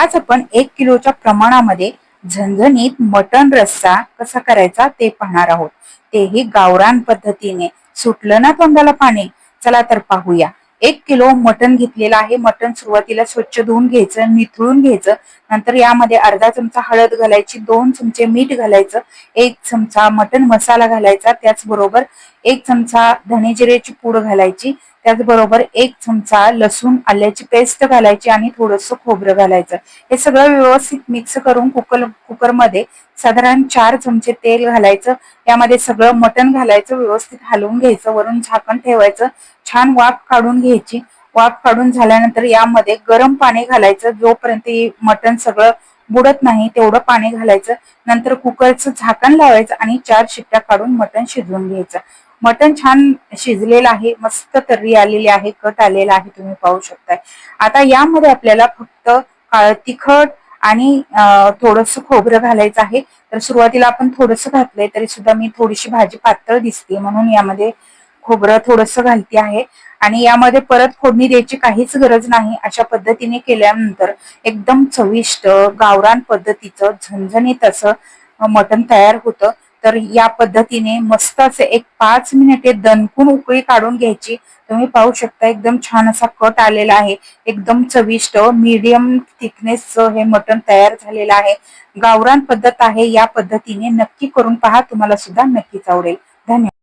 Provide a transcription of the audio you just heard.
आज आपण 1 किलोच्या प्रमाणामध्ये झणझणीत मटण रस्सा कसा करायचा ते पाहणार आहोत, तेही गावरान पद्धतीने। सुटलं ना तोंडाला पाणी? चला तर पाहूया। 1 किलो मटण घेतलेलं आहे। मटण सुरुवातीला स्वच्छ धुवून घ्यायचं, निथळून घ्यायचं। नंतर यामध्ये अर्धा चमचा हळद घालायची, 2 चमचे मीठ घालायचं, 1 चमचा मटण मसाला घालायचा, त्याचबरोबर 1 चमचा धने जिऱ्याची पूड घालायची, त्याचबरोबर 1 चमचा लसूण आल्याची पेस्ट घालायची आणि थोडंसं खोबरं घालायचं। हे सगळं व्यवस्थित मिक्स करून कुकरमध्ये साधारण 4 चमचे तेल घालायचं, यामध्ये सगळं मटण घालायचं, व्यवस्थित हलवून घ्यायचं, वरून झाकण ठेवायचं, छान वाफ काढून घ्यायची। वाफ काढून झाल्यानंतर यामध्ये गरम पाणी घालायचं, जोपर्यंत मटण सगळं बुडत नाही तेवढं पाणी घालायचं। नंतर कुकरचं झाकण लावायचं आणि 4 शिट्ट्या काढून मटण शिजवून घ्यायचं। मटण छान शिजलेलं आहे, मस्त तर्री आलेली आहे, कट आलेला आहे, तुम्ही पाहू शकताय। आता यामध्ये आपल्याला फक्त काळं तिखट आणि थोडंसं खोबरं घालायचं आहे। तर सुरुवातीला आपण थोडंसं घातलंय, तरी सुद्धा मी थोडीशी भाजी पातळ दिसते म्हणून यामध्ये खोबरं थोडंसं घालते आहे। आणि यामध्ये परत फोडणी द्यायची काहीच गरज नाही। अशा पद्धतीने केल्यानंतर एकदम चविष्ट गावरान पद्धतीचं झणझणीत असं मटण तयार होतं। तर या पद्धतीने मस्त असे एक 5 मिनिटे दणकून उकळी काढून घ्यायची। तुम्ही पाहू शकता एकदम छान असा कट आलेला आहे, एकदम चविष्ट मीडियम थिकनेसचं हे मटण तयार झालेलं आहे। गावरान पद्धत आहे, या पद्धतीने नक्की करून पहा, तुम्हाला सुद्धा नक्कीच आवडेल। धन्यवाद।